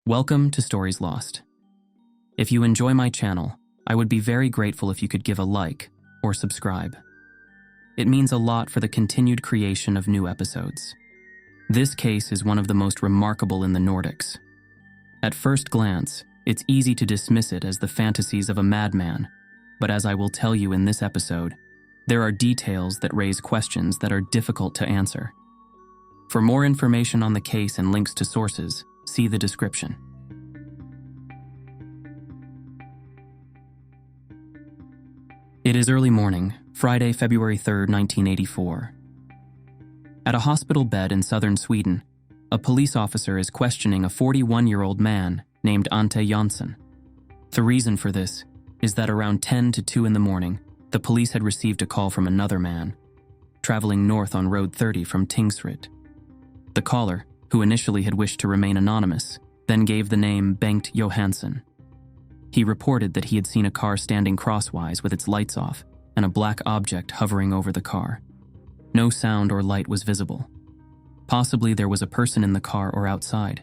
Welcome to Stories Lost. If you enjoy my channel, I would be very grateful if you could give a like or subscribe. It means a lot for the continued creation of new episodes. This case is one of the most remarkable in the Nordics. At first glance, it's easy to dismiss it as the fantasies of a madman, but as I will tell you in this episode, there are details that raise questions that are difficult to answer. For more information on the case and links to sources, see the description. It is early morning, Friday, February 3rd, 1984. At a hospital bed in southern Sweden, a police officer is questioning a 41-year-old man named Ante Jonsson. The reason for this is that around 10 to 2 in the morning, the police had received a call from another man, traveling north on Road 30 from Tingsryd. The caller, who initially had wished to remain anonymous, then gave the name Ante Jonsson. He reported that he had seen a car standing crosswise with its lights off and a black object hovering over the car. No sound or light was visible. Possibly there was a person in the car or outside.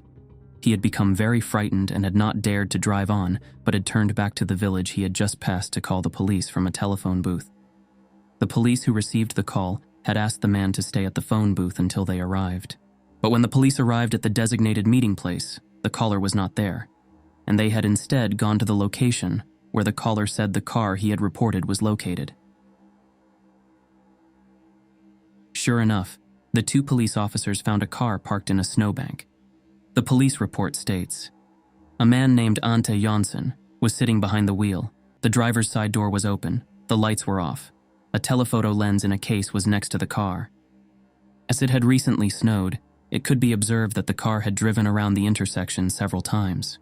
He had become very frightened and had not dared to drive on, but had turned back to the village he had just passed to call the police from a telephone booth. The police who received the call had asked the man to stay at the phone booth until they arrived. But when the police arrived at the designated meeting place, the caller was not there, and they had instead gone to the location where the caller said the car he had reported was located. Sure enough, the two police officers found a car parked in a snowbank. The police report states, a man named Ante Jonsson was sitting behind the wheel. The driver's side door was open, the lights were off. A telephoto lens in a case was next to the car. As it had recently snowed, it could be observed that the car had driven around the intersection several times.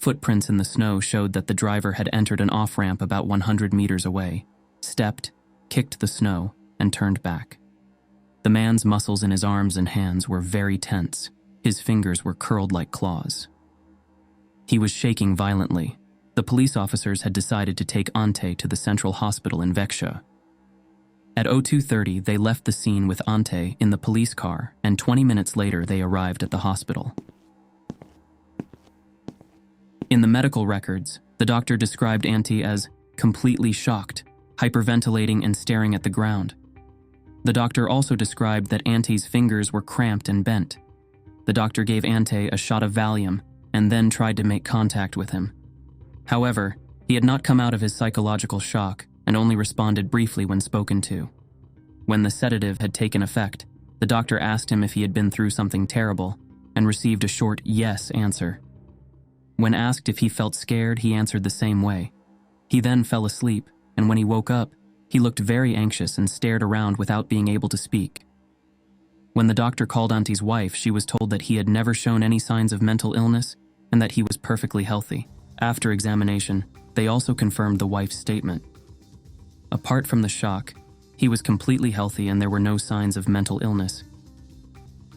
Footprints in the snow showed that the driver had entered an off-ramp about 100 meters away, stepped, kicked the snow, and turned back. The man's muscles in his arms and hands were very tense. His fingers were curled like claws. He was shaking violently. The police officers had decided to take Ante to the central hospital in Växjö. At 02:30, they left the scene with Ante in the police car, and 20 minutes later they arrived at the hospital. In the medical records, the doctor described Ante as completely shocked, hyperventilating and staring at the ground. The doctor also described that Ante's fingers were cramped and bent. The doctor gave Ante a shot of Valium and then tried to make contact with him. However, he had not come out of his psychological shock and only responded briefly when spoken to. When the sedative had taken effect, the doctor asked him if he had been through something terrible and received a short yes answer. When asked if he felt scared, he answered the same way. He then fell asleep, and when he woke up, he looked very anxious and stared around without being able to speak. When the doctor called Ante's wife, she was told that he had never shown any signs of mental illness and that he was perfectly healthy. After examination, they also confirmed the wife's statement. Apart from the shock, he was completely healthy and there were no signs of mental illness.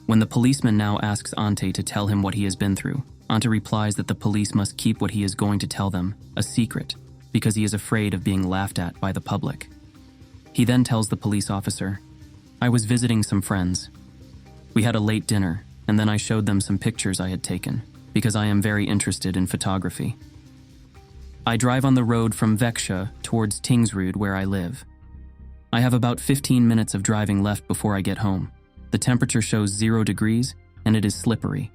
When the policeman now asks Ante to tell him what he has been through, Ante replies that the police must keep what he is going to tell them a secret because he is afraid of being laughed at by the public. He then tells the police officer, "I was visiting some friends. We had a late dinner, and then I showed them some pictures I had taken, because I am very interested in photography. I drive on the road from Växjö towards Tingsryd where I live. I have about 15 minutes of driving left before I get home. The temperature shows 0 degrees, and it is slippery.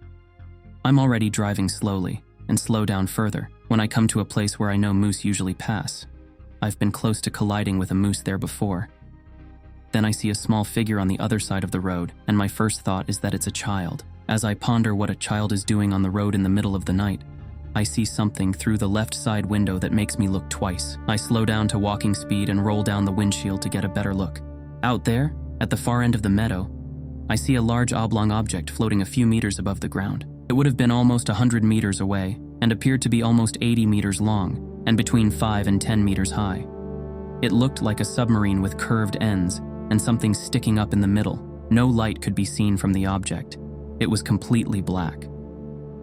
I'm already driving slowly, and slow down further when I come to a place where I know moose usually pass. I've been close to colliding with a moose there before. Then I see a small figure on the other side of the road, and my first thought is that it's a child. As I ponder what a child is doing on the road in the middle of the night, I see something through the left side window that makes me look twice. I slow down to walking speed and roll down the windshield to get a better look. Out there, at the far end of the meadow, I see a large oblong object floating a few meters above the ground. It would have been almost 100 meters away and appeared to be almost 80 meters long and between 5 and 10 meters high. It looked like a submarine with curved ends and something sticking up in the middle. No light could be seen from the object. It was completely black.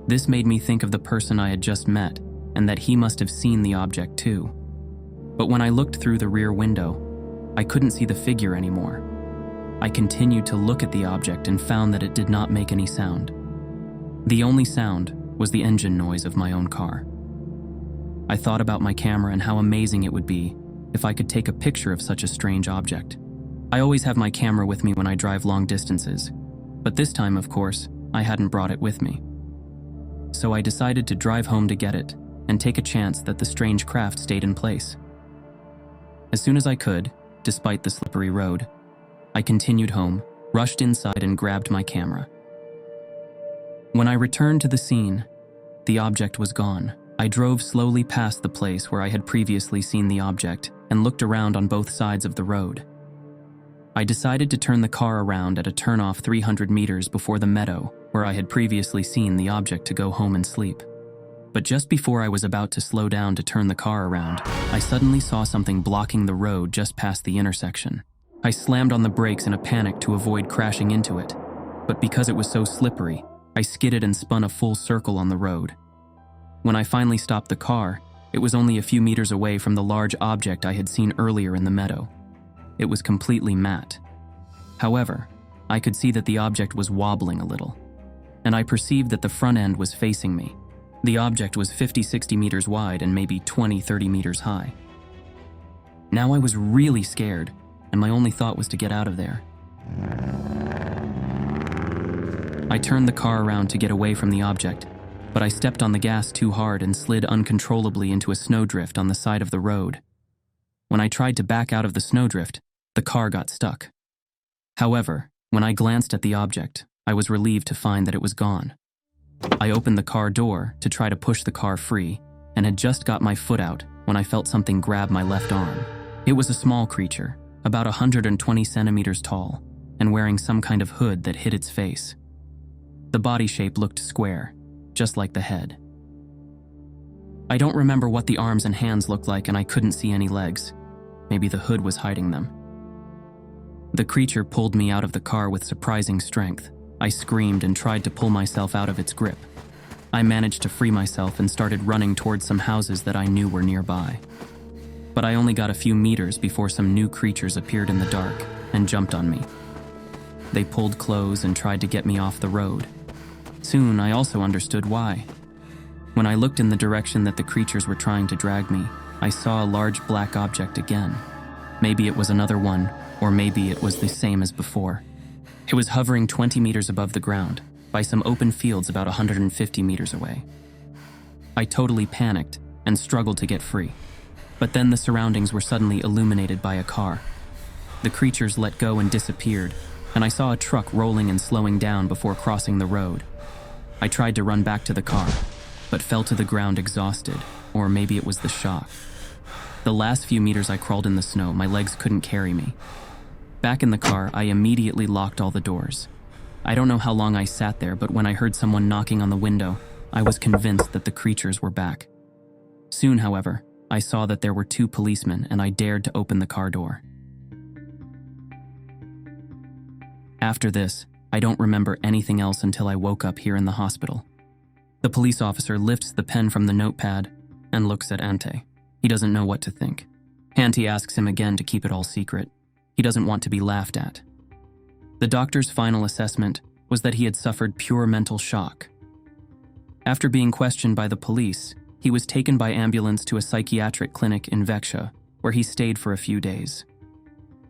This made me think of the person I had just met and that he must have seen the object too. But when I looked through the rear window, I couldn't see the figure anymore. I continued to look at the object and found that it did not make any sound. The only sound was the engine noise of my own car. I thought about my camera and how amazing it would be if I could take a picture of such a strange object. I always have my camera with me when I drive long distances, but this time, of course, I hadn't brought it with me. So I decided to drive home to get it and take a chance that the strange craft stayed in place. As soon as I could, despite the slippery road, I continued home, rushed inside and grabbed my camera. When I returned to the scene, the object was gone. I drove slowly past the place where I had previously seen the object and looked around on both sides of the road. I decided to turn the car around at a turnoff 300 meters before the meadow where I had previously seen the object to go home and sleep. But just before I was about to slow down to turn the car around, I suddenly saw something blocking the road just past the intersection. I slammed on the brakes in a panic to avoid crashing into it, but because it was so slippery, I skidded and spun a full circle on the road. When I finally stopped the car, it was only a few meters away from the large object I had seen earlier in the meadow. It was completely matte. However, I could see that the object was wobbling a little, and I perceived that the front end was facing me. The object was 50-60 meters wide and maybe 20-30 meters high. Now I was really scared, and my only thought was to get out of there. I turned the car around to get away from the object, but I stepped on the gas too hard and slid uncontrollably into a snowdrift on the side of the road. When I tried to back out of the snowdrift, the car got stuck. However, when I glanced at the object, I was relieved to find that it was gone. I opened the car door to try to push the car free and had just got my foot out when I felt something grab my left arm. It was a small creature, about 120 centimeters tall, and wearing some kind of hood that hid its face. The body shape looked square, just like the head. I don't remember what the arms and hands looked like, and I couldn't see any legs. Maybe the hood was hiding them. The creature pulled me out of the car with surprising strength. I screamed and tried to pull myself out of its grip. I managed to free myself and started running towards some houses that I knew were nearby. But I only got a few meters before some new creatures appeared in the dark and jumped on me. They pulled clothes and tried to get me off the road. Soon, I also understood why. When I looked in the direction that the creatures were trying to drag me, I saw a large black object again. Maybe it was another one, or maybe it was the same as before. It was hovering 20 meters above the ground, by some open fields about 150 meters away. I totally panicked and struggled to get free. But then the surroundings were suddenly illuminated by a car. The creatures let go and disappeared, and I saw a truck rolling and slowing down before crossing the road. I tried to run back to the car, but fell to the ground exhausted, or maybe it was the shock. The last few meters I crawled in the snow, my legs couldn't carry me. Back in the car, I immediately locked all the doors. I don't know how long I sat there, but when I heard someone knocking on the window, I was convinced that the creatures were back. Soon, however, I saw that there were 2 policemen, and I dared to open the car door. After this, I don't remember anything else until I woke up here in the hospital. The police officer lifts the pen from the notepad and looks at Ante. He doesn't know what to think. Ante asks him again to keep it all secret. He doesn't want to be laughed at. The doctor's final assessment was that he had suffered pure mental shock. After being questioned by the police, he was taken by ambulance to a psychiatric clinic in Växjö, where he stayed for a few days.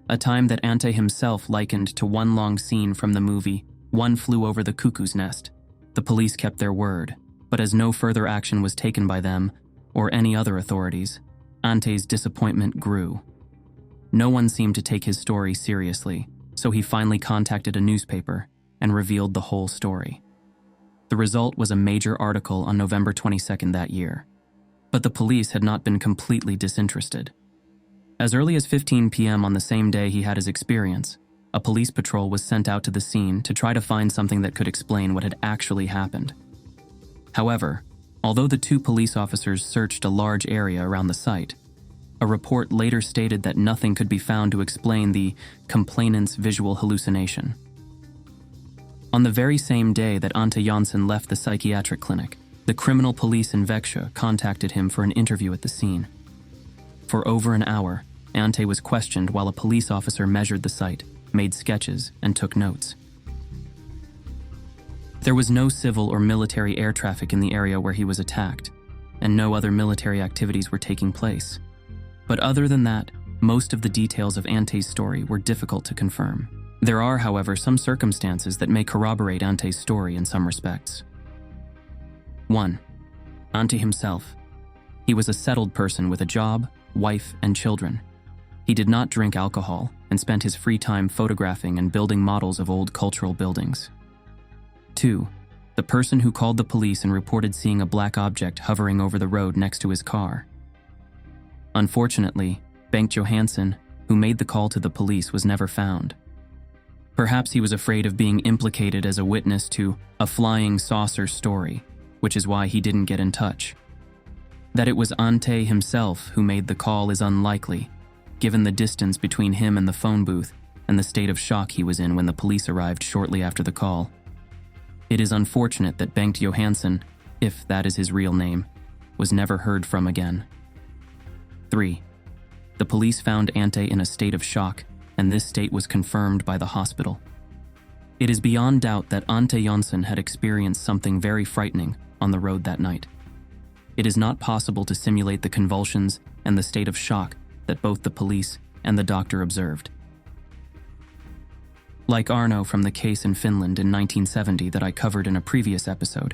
A time that Ante himself likened to one long scene from the movie One Flew Over the Cuckoo's Nest. The police kept their word, but as no further action was taken by them or any other authorities, Ante's disappointment grew. No one seemed to take his story seriously, so he finally contacted a newspaper and revealed the whole story. The result was a major article on November 22nd that year. But the police had not been completely disinterested. As early as 15 p.m. on the same day he had his experience, a police patrol was sent out to the scene to try to find something that could explain what had actually happened. However, although the 2 police officers searched a large area around the site, a report later stated that nothing could be found to explain the complainant's visual hallucination. On the very same day that Ante Jonsson left the psychiatric clinic, the criminal police in Växjö contacted him for an interview at the scene. For over an hour, Ante was questioned while a police officer measured the site, made sketches, and took notes. There was no civil or military air traffic in the area where he was attacked, and no other military activities were taking place. But other than that, most of the details of Ante's story were difficult to confirm. There are, however, some circumstances that may corroborate Ante's story in some respects. 1. Ante himself. He was a settled person with a job, wife, and children. He did not drink alcohol and spent his free time photographing and building models of old cultural buildings. 2. The person who called the police and reported seeing a black object hovering over the road next to his car. Unfortunately, Ante Jonsson, who made the call to the police, was never found. Perhaps he was afraid of being implicated as a witness to a flying saucer story, which is why he didn't get in touch. That it was Ante himself who made the call is unlikely, given the distance between him and the phone booth and the state of shock he was in when the police arrived shortly after the call. It is unfortunate that Ante Jonsson, if that is his real name, was never heard from again. 3. The police found Ante in a state of shock, and this state was confirmed by the hospital. It is beyond doubt that Ante Jonsson had experienced something very frightening on the road that night. It is not possible to simulate the convulsions and the state of shock that both the police and the doctor observed. Like Arno from the case in Finland in 1970 that I covered in a previous episode,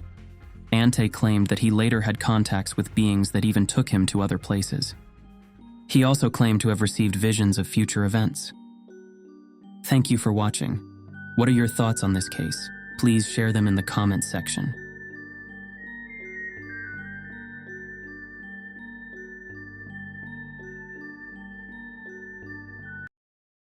Ante claimed that he later had contacts with beings that even took him to other places. He also claimed to have received visions of future events. Thank you for watching. What are your thoughts on this case? Please share them in the comments section.